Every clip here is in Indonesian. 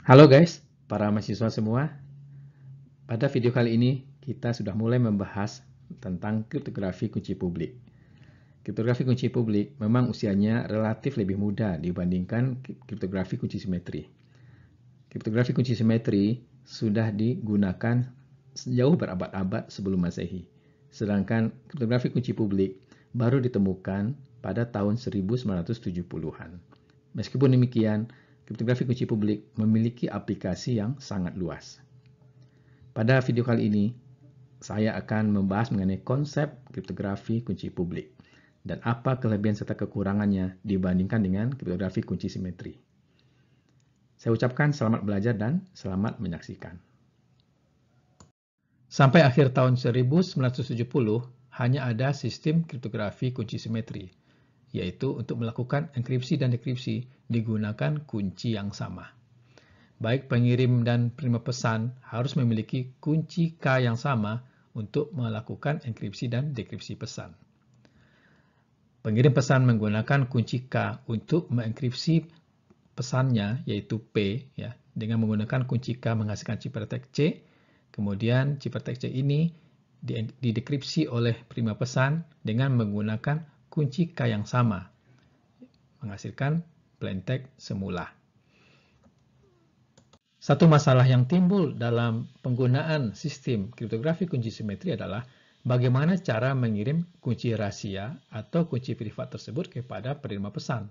Halo guys, para mahasiswa semua. Pada video kali ini, kita sudah mulai membahas tentang kriptografi kunci publik. Kriptografi kunci publik memang usianya relatif lebih muda dibandingkan kriptografi kunci simetri. Kriptografi kunci simetri sudah digunakan sejauh berabad-abad sebelum Masehi. Sedangkan kriptografi kunci publik baru ditemukan pada tahun 1970-an. Meskipun demikian, kriptografi kunci publik memiliki aplikasi yang sangat luas. Pada video kali ini, saya akan membahas mengenai konsep kriptografi kunci publik dan apa kelebihan serta kekurangannya dibandingkan dengan kriptografi kunci simetri. Saya ucapkan selamat belajar dan selamat menyaksikan. Sampai akhir tahun 1970, hanya ada sistem kriptografi kunci simetri, yaitu untuk melakukan enkripsi dan dekripsi digunakan kunci yang sama. Baik pengirim dan penerima pesan harus memiliki kunci K yang sama untuk melakukan enkripsi dan dekripsi pesan. Pengirim pesan menggunakan kunci K untuk mengenkripsi pesannya, yaitu P, ya, dengan menggunakan kunci K menghasilkan ciphertext C. Kemudian ciphertext C ini didekripsi oleh penerima pesan dengan menggunakan kunci K yang sama, menghasilkan plaintext semula. Satu masalah yang timbul dalam penggunaan sistem kriptografi kunci simetri adalah bagaimana cara mengirim kunci rahasia atau kunci privat tersebut kepada penerima pesan.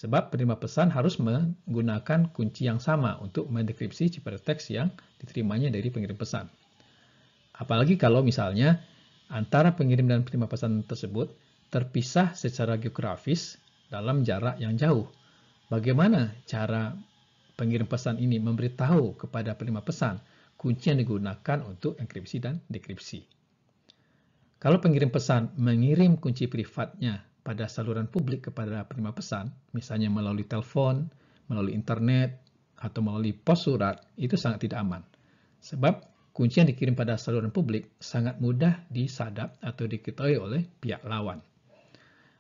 Sebab penerima pesan harus menggunakan kunci yang sama untuk mendekripsi ciphertext yang diterimanya dari pengirim pesan. Apalagi kalau misalnya antara pengirim dan penerima pesan tersebut terpisah secara geografis dalam jarak yang jauh. Bagaimana cara pengirim pesan ini memberitahu kepada penerima pesan kunci yang digunakan untuk enkripsi dan dekripsi? Kalau pengirim pesan mengirim kunci privatnya pada saluran publik kepada penerima pesan, misalnya melalui telepon, melalui internet, atau melalui pos surat, itu sangat tidak aman. Sebab kunci yang dikirim pada saluran publik sangat mudah disadap atau diketahui oleh pihak lawan.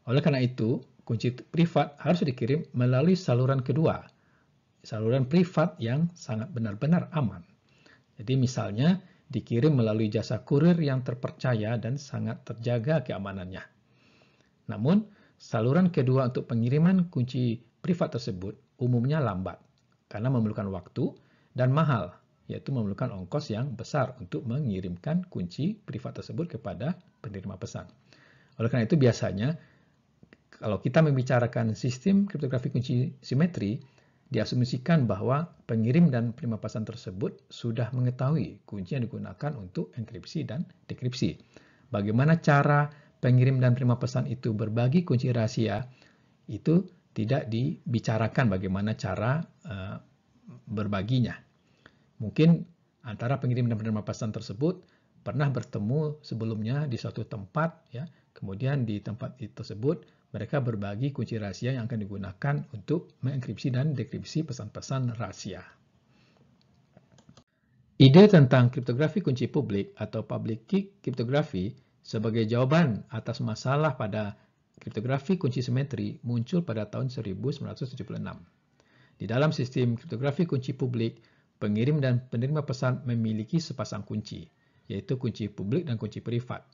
Oleh karena itu, kunci privat harus dikirim melalui saluran kedua, saluran privat yang sangat benar-benar aman. Jadi misalnya dikirim melalui jasa kurir yang terpercaya dan sangat terjaga keamanannya. Namun, saluran kedua untuk pengiriman kunci privat tersebut umumnya lambat karena memerlukan waktu dan mahal, yaitu memerlukan ongkos yang besar untuk mengirimkan kunci privat tersebut kepada penerima pesan. Oleh karena itu biasanya kalau kita membicarakan sistem kriptografi kunci simetri, diasumsikan bahwa pengirim dan penerima pesan tersebut sudah mengetahui kunci yang digunakan untuk enkripsi dan dekripsi. Bagaimana cara pengirim dan penerima pesan itu berbagi kunci rahasia, itu tidak dibicarakan bagaimana cara berbaginya. Mungkin antara pengirim dan penerima pesan tersebut pernah bertemu sebelumnya di suatu tempat, ya. Kemudian di tempat tersebut mereka berbagi kunci rahasia yang akan digunakan untuk mengenkripsi dan dekripsi pesan-pesan rahasia. Ide tentang kriptografi kunci publik atau public key kriptografi sebagai jawaban atas masalah pada kriptografi kunci simetri muncul pada tahun 1976. Di dalam sistem kriptografi kunci publik, pengirim dan penerima pesan memiliki sepasang kunci, yaitu kunci publik dan kunci privat.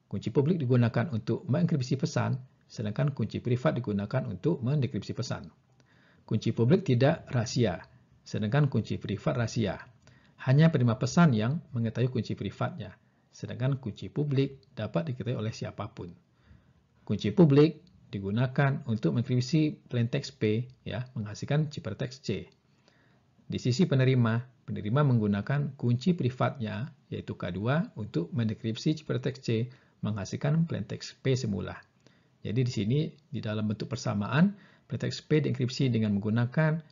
Kunci publik digunakan untuk mengenkripsi pesan, sedangkan kunci privat digunakan untuk mendekripsi pesan. Kunci publik tidak rahasia, sedangkan kunci privat rahasia. Hanya penerima pesan yang mengetahui kunci privatnya, sedangkan kunci publik dapat diketahui oleh siapapun. Kunci publik digunakan untuk mengenkripsi plaintext P, ya, menghasilkan ciphertext C. Di sisi penerima menggunakan kunci privatnya, yaitu K2, untuk mendekripsi ciphertext C, menghasilkan plaintext P semula. Jadi di sini di dalam bentuk persamaan, plaintext P dienkripsi dengan menggunakan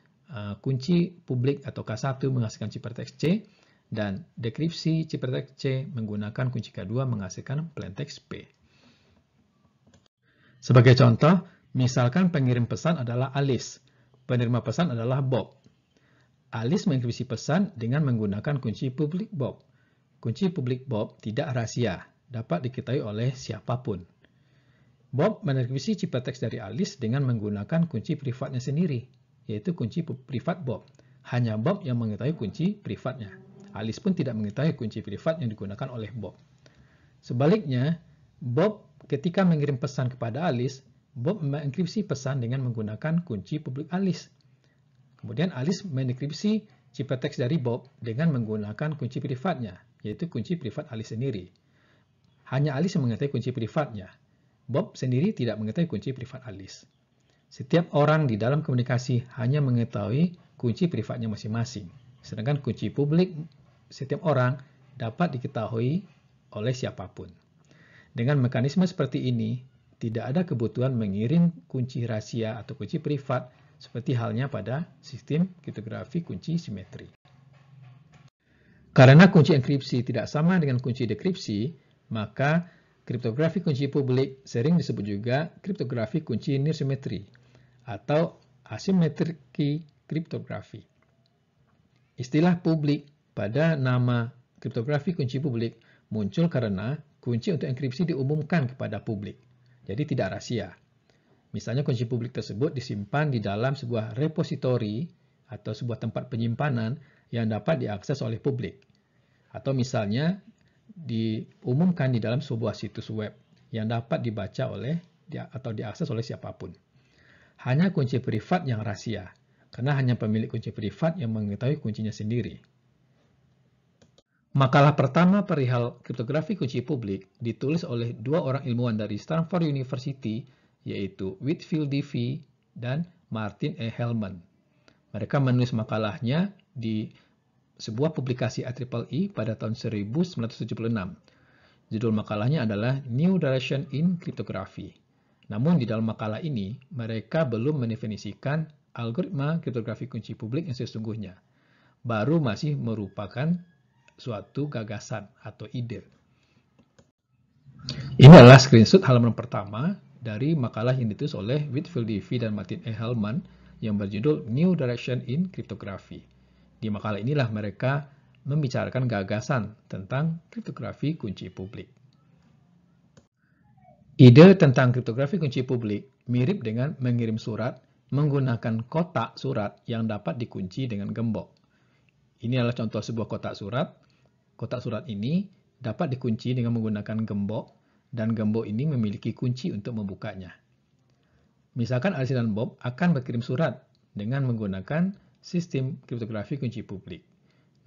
kunci publik atau K1 menghasilkan ciphertext C, dan dekripsi ciphertext C menggunakan kunci K2 menghasilkan plaintext P. Sebagai contoh, misalkan pengirim pesan adalah Alice, penerima pesan adalah Bob. Alice mengenkripsi pesan dengan menggunakan kunci publik Bob. Kunci publik Bob tidak rahasia, dapat diketahui oleh siapapun. Bob mendekripsi ciphertext dari Alice dengan menggunakan kunci privatnya sendiri, yaitu kunci privat Bob. hanya Bob yang mengetahui kunci privatnya. Alice pun tidak mengetahui kunci privat yang digunakan oleh Bob. Sebaliknya, Bob ketika mengirim pesan kepada Alice, Bob mengenkripsi pesan dengan menggunakan kunci publik Alice. Kemudian Alice mendekripsi ciptateks dari Bob dengan menggunakan kunci privatnya, yaitu kunci privat Alice sendiri. Hanya Alice yang mengetahui kunci privatnya. Bob sendiri tidak mengetahui kunci privat Alice. Setiap orang di dalam komunikasi hanya mengetahui kunci privatnya masing-masing, sedangkan kunci publik setiap orang dapat diketahui oleh siapapun. Dengan mekanisme seperti ini, tidak ada kebutuhan mengirim kunci rahasia atau kunci privat seperti halnya pada sistem kriptografi kunci simetri. Karena kunci enkripsi tidak sama dengan kunci dekripsi, maka kriptografi kunci publik sering disebut juga kriptografi kunci nirsimetri atau asimetriki kriptografi. Istilah publik pada nama kriptografi kunci publik muncul karena kunci untuk enkripsi diumumkan kepada publik, jadi tidak rahasia. Misalnya kunci publik tersebut disimpan di dalam sebuah repositori atau sebuah tempat penyimpanan yang dapat diakses oleh publik. Atau misalnya diumumkan di dalam sebuah situs web yang dapat dibaca oleh atau diakses oleh siapapun. Hanya kunci privat yang rahasia, karena hanya pemilik kunci privat yang mengetahui kuncinya sendiri. Makalah pertama perihal kriptografi kunci publik ditulis oleh dua orang ilmuwan dari Stanford University, yaitu Whitfield D.V. dan Martin E. Hellman. Mereka menulis makalahnya di sebuah publikasi IEEE pada tahun 1976. Judul makalahnya adalah New Direction in Cryptography. Namun di dalam makalah ini, mereka belum mendefinisikan algoritma kriptografi kunci publik yang sesungguhnya. Baru masih merupakan suatu gagasan atau ide. Ini adalah screenshot halaman pertama dari makalah yang ditulis oleh Whitfield D.V. dan Martin E. Hellman yang berjudul New Direction in Cryptography. Di makalah inilah mereka membicarakan gagasan tentang kriptografi kunci publik. Ide tentang kriptografi kunci publik mirip dengan mengirim surat menggunakan kotak surat yang dapat dikunci dengan gembok. Ini adalah contoh sebuah kotak surat. Kotak surat ini dapat dikunci dengan menggunakan gembok, dan gembok ini memiliki kunci untuk membukanya. Misalkan Alice dan Bob akan berkirim surat dengan menggunakan sistem kriptografi kunci publik.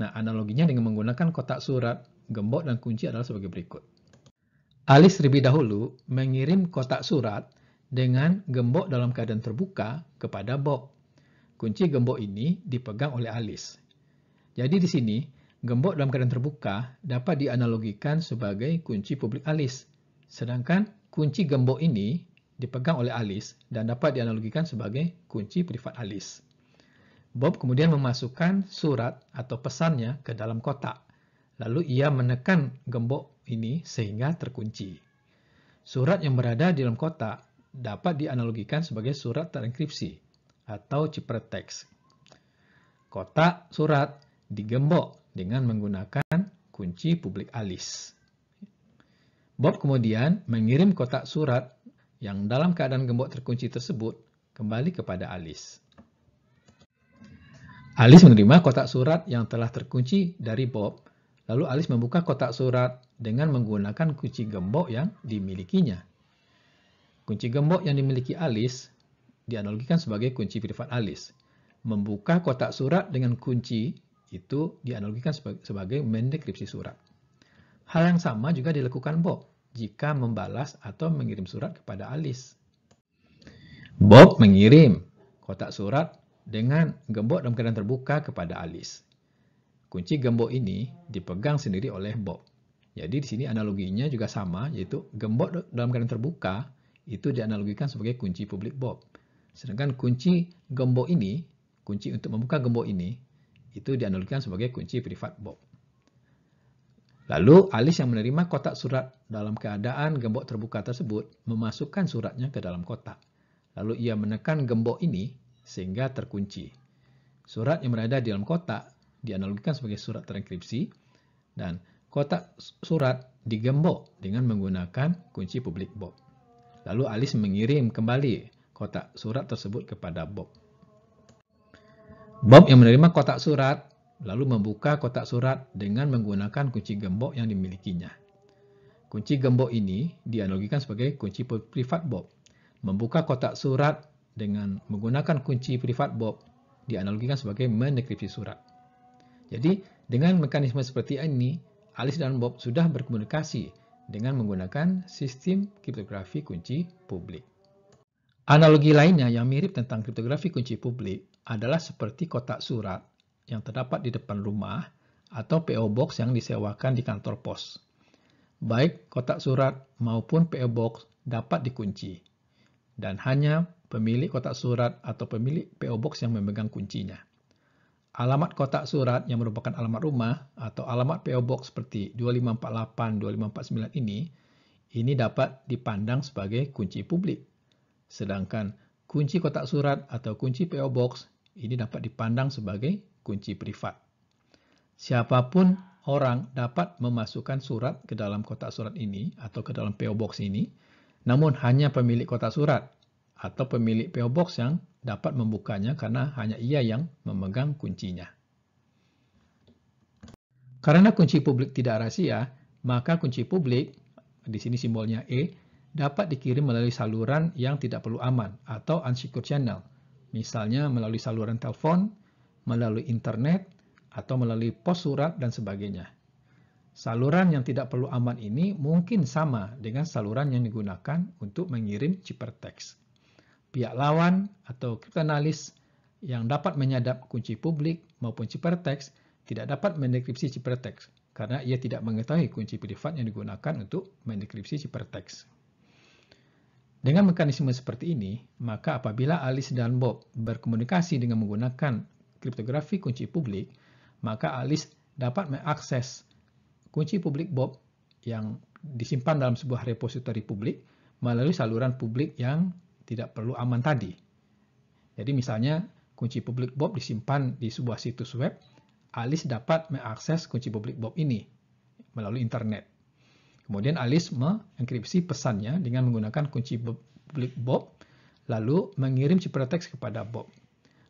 Nah, analoginya dengan menggunakan kotak surat, gembok, dan kunci adalah sebagai berikut. Alice terlebih dahulu mengirim kotak surat dengan gembok dalam keadaan terbuka kepada Bob. Kunci gembok ini dipegang oleh Alice. Jadi di sini, gembok dalam keadaan terbuka dapat dianalogikan sebagai kunci publik Alice. Sedangkan kunci gembok ini dipegang oleh Alice dan dapat dianalogikan sebagai kunci privat Alice. Bob kemudian memasukkan surat atau pesannya ke dalam kotak. Lalu ia menekan gembok ini sehingga terkunci. Surat yang berada di dalam kotak dapat dianalogikan sebagai surat terenkripsi atau ciptateks. Kotak surat digembok dengan menggunakan kunci publik Alice. Bob kemudian mengirim kotak surat yang dalam keadaan gembok terkunci tersebut kembali kepada Alice. Alice menerima kotak surat yang telah terkunci dari Bob, lalu Alice membuka kotak surat dengan menggunakan kunci gembok yang dimilikinya. Kunci gembok yang dimiliki Alice dianalogikan sebagai kunci privat Alice. Membuka kotak surat dengan kunci itu dianalogikan sebagai mendekripsi surat. Hal yang sama juga dilakukan Bob jika membalas atau mengirim surat kepada Alice. Bob mengirim kotak surat dengan gembok dalam keadaan terbuka kepada Alice. Kunci gembok ini dipegang sendiri oleh Bob. Jadi di sini analoginya juga sama, yaitu gembok dalam keadaan terbuka itu dianalogikan sebagai kunci publik Bob. Sedangkan kunci gembok ini, kunci untuk membuka gembok ini, itu dianalogikan sebagai kunci privat Bob. Lalu Alice yang menerima kotak surat dalam keadaan gembok terbuka tersebut memasukkan suratnya ke dalam kotak. Lalu ia menekan gembok ini sehingga terkunci. Surat yang berada di dalam kotak dianalogikan sebagai surat terenkripsi dan kotak surat digembok dengan menggunakan kunci publik Bob. Lalu Alice mengirim kembali kotak surat tersebut kepada Bob. Bob yang menerima kotak surat lalu membuka kotak surat dengan menggunakan kunci gembok yang dimilikinya. Kunci gembok ini dianalogikan sebagai kunci privat Bob. Membuka kotak surat dengan menggunakan kunci privat Bob dianalogikan sebagai mendekripsi surat. Jadi, dengan mekanisme seperti ini, Alice dan Bob sudah berkomunikasi dengan menggunakan sistem kriptografi kunci publik. Analogi lainnya yang mirip tentang kriptografi kunci publik adalah seperti kotak surat yang terdapat di depan rumah atau PO Box yang disewakan di kantor pos. Baik kotak surat maupun PO Box dapat dikunci, dan hanya pemilik kotak surat atau pemilik PO Box yang memegang kuncinya. Alamat kotak surat yang merupakan alamat rumah atau alamat PO Box seperti 2548, 2549 ini dapat dipandang sebagai kunci publik. Sedangkan kunci kotak surat atau kunci PO Box ini dapat dipandang sebagai kunci privat. Siapapun orang dapat memasukkan surat ke dalam kotak surat ini atau ke dalam PO Box ini, namun hanya pemilik kotak surat atau pemilik PO Box yang dapat membukanya karena hanya ia yang memegang kuncinya. Karena kunci publik tidak rahasia, maka kunci publik, di sini simbolnya E, dapat dikirim melalui saluran yang tidak perlu aman atau unsecure channel, misalnya melalui saluran telepon, melalui internet, atau melalui pos surat dan sebagainya. Saluran yang tidak perlu aman ini mungkin sama dengan saluran yang digunakan untuk mengirim ciphertext. Pihak lawan atau kriptoanalis yang dapat menyadap kunci publik maupun ciphertext tidak dapat mendekripsi ciphertext karena ia tidak mengetahui kunci privat yang digunakan untuk mendekripsi ciphertext. Dengan mekanisme seperti ini, maka apabila Alice dan Bob berkomunikasi dengan menggunakan kriptografi kunci publik, maka Alice dapat mengakses kunci publik Bob yang disimpan dalam sebuah repositori publik melalui saluran publik yang tidak perlu aman tadi. Jadi misalnya kunci publik Bob disimpan di sebuah situs web, Alice dapat mengakses kunci publik Bob ini melalui internet. Kemudian Alice mengenkripsi pesannya dengan menggunakan kunci publik Bob, lalu mengirim ciphertext kepada Bob.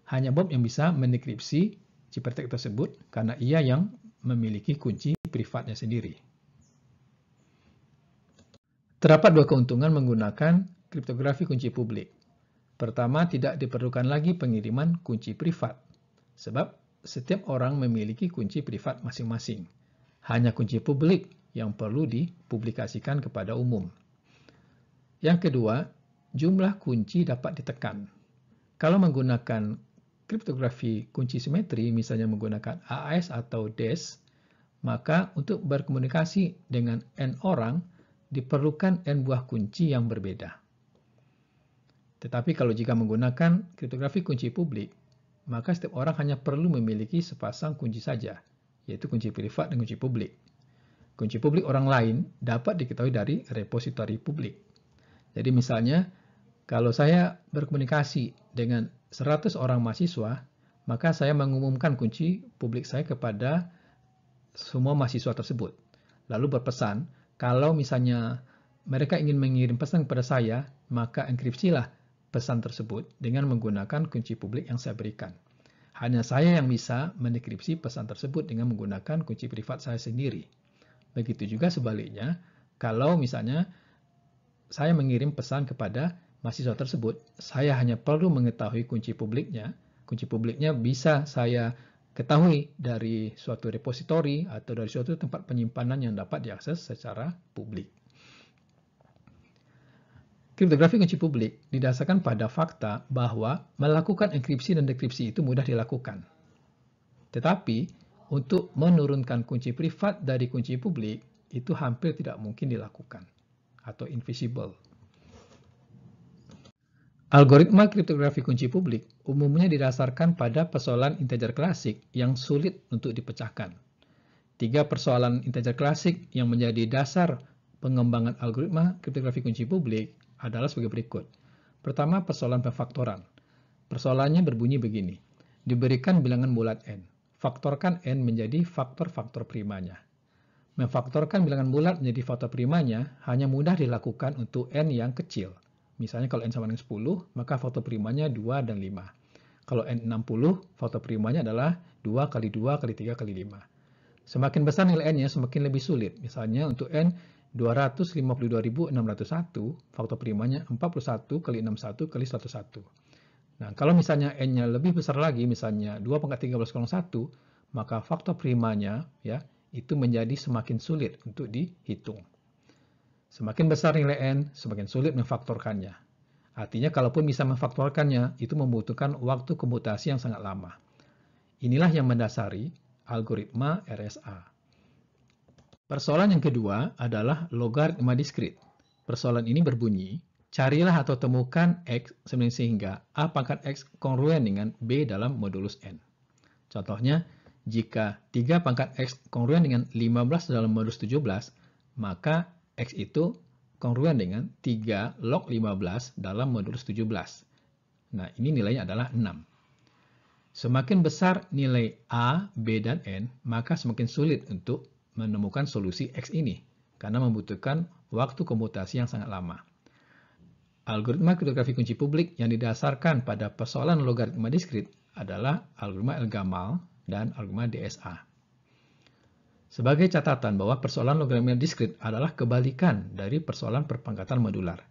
Hanya Bob yang bisa mendekripsi ciphertext tersebut karena ia yang memiliki kunci privatnya sendiri. Terdapat dua keuntungan menggunakan kriptografi kunci publik. Pertama, tidak diperlukan lagi pengiriman kunci privat, sebab setiap orang memiliki kunci privat masing-masing. Hanya kunci publik yang perlu dipublikasikan kepada umum. Yang kedua, jumlah kunci dapat ditekan. Kalau menggunakan kriptografi kunci simetri, misalnya menggunakan AES atau DES, maka untuk berkomunikasi dengan N orang, diperlukan N buah kunci yang berbeda. Tetapi kalau jika menggunakan kriptografi kunci publik, maka setiap orang hanya perlu memiliki sepasang kunci saja, yaitu kunci privat dan kunci publik. Kunci publik orang lain dapat diketahui dari repositori publik. Jadi misalnya, kalau saya berkomunikasi dengan 100 orang mahasiswa, maka saya mengumumkan kunci publik saya kepada semua mahasiswa tersebut. Lalu berpesan, kalau misalnya mereka ingin mengirim pesan kepada saya, maka enkripsilah pesan tersebut dengan menggunakan kunci publik yang saya berikan. Hanya saya yang bisa mendekripsi pesan tersebut dengan menggunakan kunci privat saya sendiri. Begitu juga sebaliknya, kalau misalnya saya mengirim pesan kepada mahasiswa tersebut, saya hanya perlu mengetahui kunci publiknya. Kunci publiknya bisa saya ketahui dari suatu repositori atau dari suatu tempat penyimpanan yang dapat diakses secara publik. Kriptografi kunci publik didasarkan pada fakta bahwa melakukan enkripsi dan dekripsi itu mudah dilakukan. Tetapi, untuk menurunkan kunci privat dari kunci publik, itu hampir tidak mungkin dilakukan, atau invisible. Algoritma kriptografi kunci publik umumnya didasarkan pada persoalan integer klasik yang sulit untuk dipecahkan. 3 persoalan integer klasik yang menjadi dasar pengembangan algoritma kriptografi kunci publik adalah sebagai berikut. Pertama, persoalan pemfaktoran. Persoalannya berbunyi begini. Diberikan bilangan bulat n. Faktorkan n menjadi faktor-faktor primanya. Memfaktorkan bilangan bulat menjadi faktor primanya hanya mudah dilakukan untuk n yang kecil. Misalnya kalau n sama dengan 10, maka faktor primanya 2 dan 5. Kalau N60, faktor primanya adalah 2 kali 2 kali 3 kali 5. Semakin besar nilai N-nya, semakin lebih sulit. Misalnya untuk N 252.601, faktor primanya 41 kali 61 kali 101. Nah, kalau misalnya N-nya lebih besar lagi, misalnya 2 pangkat 13 kurang 1, maka faktor primanya ya itu menjadi semakin sulit untuk dihitung. Semakin besar nilai N, semakin sulit memfaktorkannya. Artinya, kalaupun bisa memfaktorkannya, itu membutuhkan waktu komputasi yang sangat lama. Inilah yang mendasari algoritma RSA. Persoalan yang kedua adalah logaritma diskrit. Persoalan ini berbunyi, carilah atau temukan X sehingga A pangkat X kongruen dengan B dalam modulus N. Contohnya, jika 3 pangkat X kongruen dengan 15 dalam modulus 17, maka X itu kongruen dengan 3 log 15 dalam modulus 17. Nah, ini nilainya adalah 6. Semakin besar nilai A, B, dan N, maka semakin sulit untuk menemukan solusi X ini, karena membutuhkan waktu komputasi yang sangat lama. Algoritma kriptografi kunci publik yang didasarkan pada persoalan logaritma diskrit adalah algoritma El-Gamal dan algoritma DSA. Sebagai catatan bahwa persoalan logaritma diskrit adalah kebalikan dari persoalan perpangkatan modular.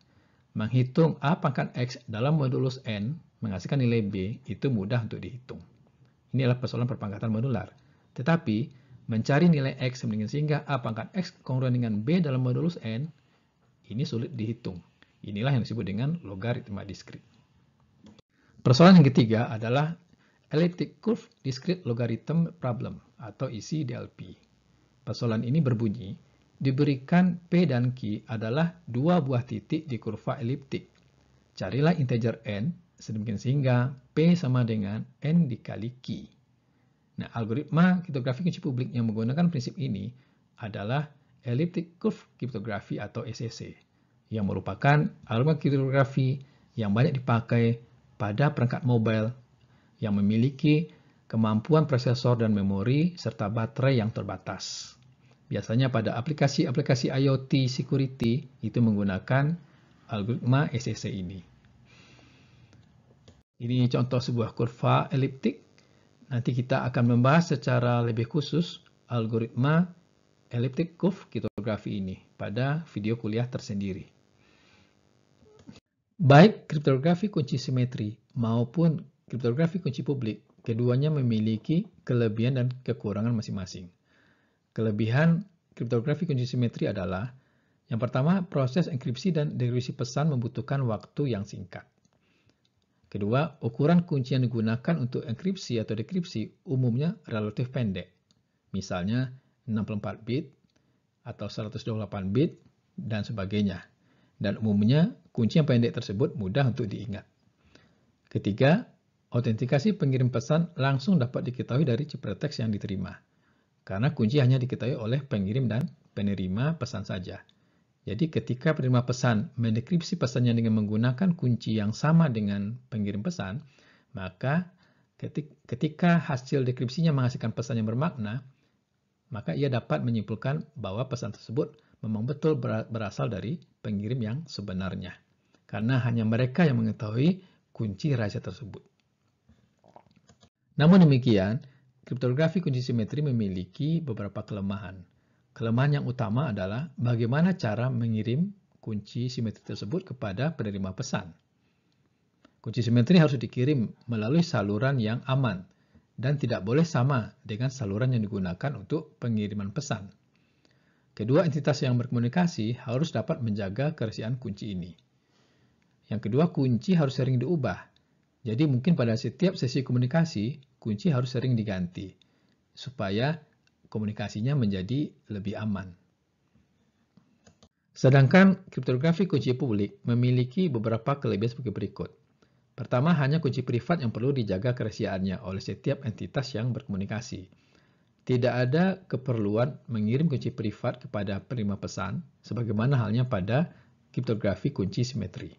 Menghitung A pangkat X dalam modulus N menghasilkan nilai B itu mudah untuk dihitung. Ini adalah persoalan perpangkatan modular. Tetapi, mencari nilai X sehingga A pangkat X kongruen dengan B dalam modulus N, ini sulit dihitung. Inilah yang disebut dengan logaritma diskrit. Persoalan yang ketiga adalah elliptic curve discrete logarithm problem atau isi DLP. Persoalan ini berbunyi, diberikan P dan Q adalah dua buah titik di kurva eliptik. Carilah integer N sedemikian sehingga P sama dengan N dikali Q. Nah, algoritma kriptografi kunci publik yang menggunakan prinsip ini adalah elliptic curve cryptography atau ECC, yang merupakan algoritma kriptografi yang banyak dipakai pada perangkat mobile yang memiliki kemampuan prosesor dan memori serta baterai yang terbatas. Biasanya pada aplikasi-aplikasi IoT security itu menggunakan algoritma ECC ini. Ini contoh sebuah kurva eliptik. Nanti kita akan membahas secara lebih khusus algoritma elliptic curve kriptografi ini pada video kuliah tersendiri. Baik kriptografi kunci simetri maupun kriptografi kunci publik, keduanya memiliki kelebihan dan kekurangan masing-masing. Kelebihan kriptografi kunci simetri adalah, yang pertama, proses enkripsi dan dekripsi pesan membutuhkan waktu yang singkat. Kedua, ukuran kunci yang digunakan untuk enkripsi atau dekripsi umumnya relatif pendek. Misalnya 64 bit atau 128 bit dan sebagainya. Dan umumnya kunci yang pendek tersebut mudah untuk diingat. Ketiga, autentikasi pengirim pesan langsung dapat diketahui dari cipreteks yang diterima. Karena kunci hanya diketahui oleh pengirim dan penerima pesan saja. Jadi ketika penerima pesan mendekripsi pesannya dengan menggunakan kunci yang sama dengan pengirim pesan, maka ketika hasil dekripsinya menghasilkan pesan yang bermakna, maka ia dapat menyimpulkan bahwa pesan tersebut memang betul berasal dari pengirim yang sebenarnya. Karena hanya mereka yang mengetahui kunci rahasia tersebut. Namun demikian, kriptografi kunci simetri memiliki beberapa kelemahan. Kelemahan yang utama adalah bagaimana cara mengirim kunci simetri tersebut kepada penerima pesan. Kunci simetri harus dikirim melalui saluran yang aman dan tidak boleh sama dengan saluran yang digunakan untuk pengiriman pesan. Kedua entitas yang berkomunikasi harus dapat menjaga kerahasiaan kunci ini. Yang kedua, kunci harus sering diubah. Jadi mungkin pada setiap sesi komunikasi, kunci harus sering diganti supaya komunikasinya menjadi lebih aman. Sedangkan kriptografi kunci publik memiliki beberapa kelebihan sebagai berikut. Pertama, hanya kunci privat yang perlu dijaga kerahasiaannya oleh setiap entitas yang berkomunikasi. Tidak ada keperluan mengirim kunci privat kepada penerima pesan, sebagaimana halnya pada kriptografi kunci simetri.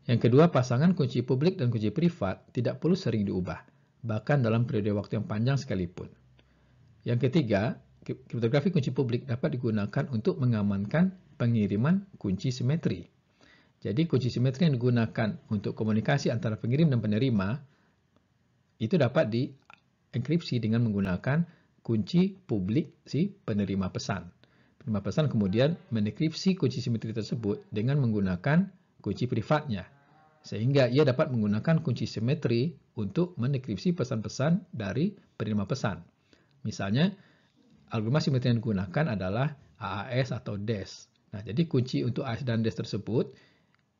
Yang kedua, pasangan kunci publik dan kunci privat tidak perlu sering diubah, bahkan dalam periode waktu yang panjang sekalipun. Yang ketiga, kriptografi kunci publik dapat digunakan untuk mengamankan pengiriman kunci simetri. Jadi kunci simetri yang digunakan untuk komunikasi antara pengirim dan penerima itu dapat dienkripsi dengan menggunakan kunci publik si penerima pesan. Penerima pesan kemudian mendekripsi kunci simetri tersebut dengan menggunakan kunci privatnya, sehingga ia dapat menggunakan kunci simetri untuk mendekripsi pesan-pesan dari penerima pesan. Misalnya, algoritma simetri yang digunakan adalah AAS atau DES. Nah, jadi kunci untuk AAS dan DES tersebut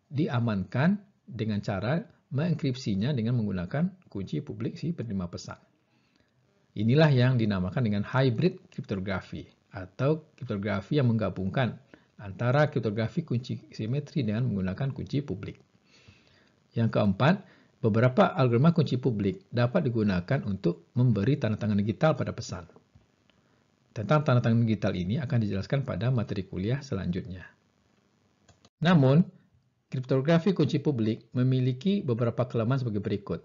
diamankan dengan cara mengenkripsinya dengan menggunakan kunci publik si penerima pesan. Inilah yang dinamakan dengan hybrid kriptografi atau kriptografi yang menggabungkan antara kriptografi kunci simetri dengan menggunakan kunci publik. Yang keempat, beberapa algoritma kunci publik dapat digunakan untuk memberi tanda tangan digital pada pesan. Tentang tanda tangan digital ini akan dijelaskan pada materi kuliah selanjutnya. Namun, kriptografi kunci publik memiliki beberapa kelemahan sebagai berikut.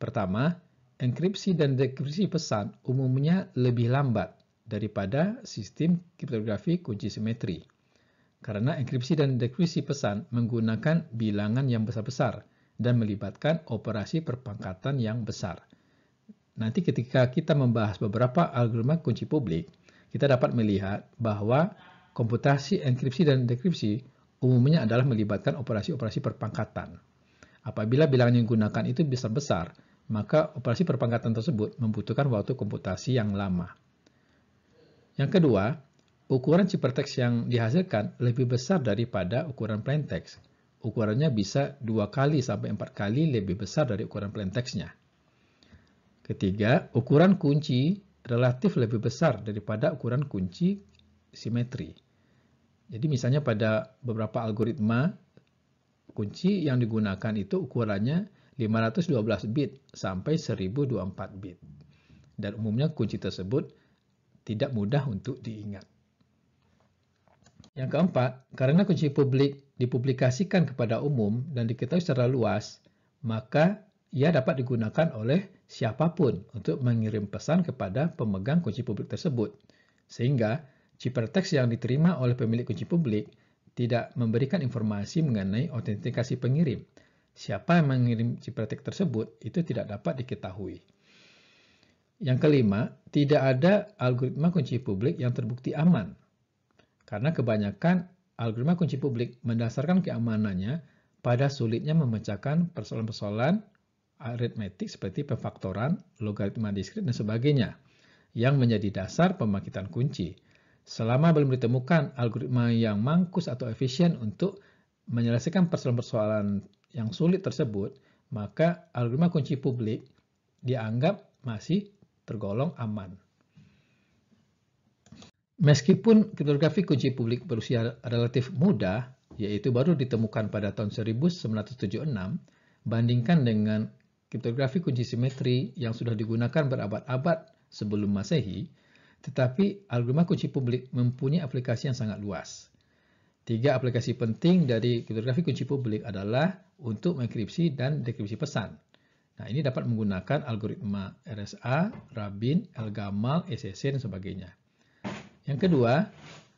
Pertama, enkripsi dan dekripsi pesan umumnya lebih lambat daripada sistem kriptografi kunci simetri. Karena enkripsi dan dekripsi pesan menggunakan bilangan yang besar-besar dan melibatkan operasi perpangkatan yang besar. Nanti ketika kita membahas beberapa algoritma kunci publik, kita dapat melihat bahwa komputasi enkripsi dan dekripsi umumnya adalah melibatkan operasi-operasi perpangkatan. Apabila bilangan yang digunakan itu besar-besar, maka operasi perpangkatan tersebut membutuhkan waktu komputasi yang lama. Yang kedua, ukuran ciphertext yang dihasilkan lebih besar daripada ukuran plaintext. Ukurannya bisa 2 kali sampai 4 kali lebih besar dari ukuran plaintextnya. Ketiga, ukuran kunci relatif lebih besar daripada ukuran kunci simetri. Jadi misalnya pada beberapa algoritma, kunci yang digunakan itu ukurannya 512 bit sampai 1024 bit. Dan umumnya kunci tersebut tidak mudah untuk diingat. Yang keempat, karena kunci publik dipublikasikan kepada umum dan diketahui secara luas, maka ia dapat digunakan oleh siapapun untuk mengirim pesan kepada pemegang kunci publik tersebut. Sehingga ciphertext yang diterima oleh pemilik kunci publik tidak memberikan informasi mengenai autentikasi pengirim. Siapa yang mengirim ciphertext tersebut itu tidak dapat diketahui. Yang kelima, tidak ada algoritma kunci publik yang terbukti aman. Karena kebanyakan algoritma kunci publik mendasarkan keamanannya pada sulitnya memecahkan persoalan-persoalan aritmetik seperti pemfaktoran, logaritma diskrit, dan sebagainya, yang menjadi dasar pembangkitan kunci. Selama belum ditemukan algoritma yang mangkus atau efisien untuk menyelesaikan persoalan-persoalan yang sulit tersebut, maka algoritma kunci publik dianggap masih tergolong aman. Meskipun kriptografi kunci publik berusia relatif muda, yaitu baru ditemukan pada tahun 1976, bandingkan dengan kriptografi kunci simetri yang sudah digunakan berabad-abad sebelum Masehi, tetapi algoritma kunci publik mempunyai aplikasi yang sangat luas. 3 aplikasi penting dari kriptografi kunci publik adalah untuk mengenkripsi dan dekripsi pesan. Nah, ini dapat menggunakan algoritma RSA, Rabin, Elgamal, SSC, dan sebagainya. Yang kedua,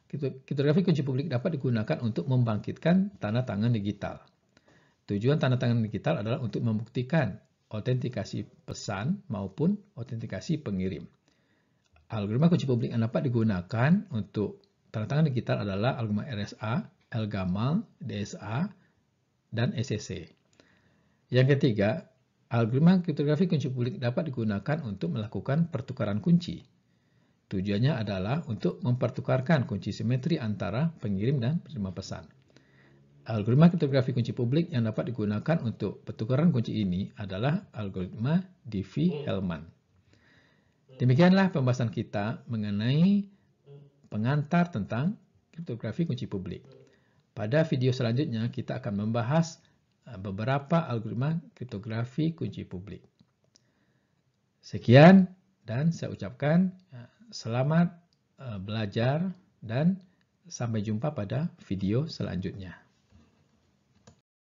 kriptografi kunci publik dapat digunakan untuk membangkitkan tanda tangan digital. Tujuan tanda tangan digital adalah untuk membuktikan autentikasi pesan maupun autentikasi pengirim. Algoritma kunci publik yang dapat digunakan untuk tanda tangan digital adalah algoritma RSA, Elgamal, DSA, dan SSC. Yang ketiga, algoritma kriptografi kunci publik dapat digunakan untuk melakukan pertukaran kunci. Tujuannya adalah untuk mempertukarkan kunci simetri antara pengirim dan penerima pesan. Algoritma kriptografi kunci publik yang dapat digunakan untuk pertukaran kunci ini adalah algoritma Diffie-Hellman. Demikianlah pembahasan kita mengenai pengantar tentang kriptografi kunci publik. Pada video selanjutnya kita akan membahas beberapa algoritma kriptografi kunci publik. Sekian dan saya ucapkan selamat belajar dan sampai jumpa pada video selanjutnya.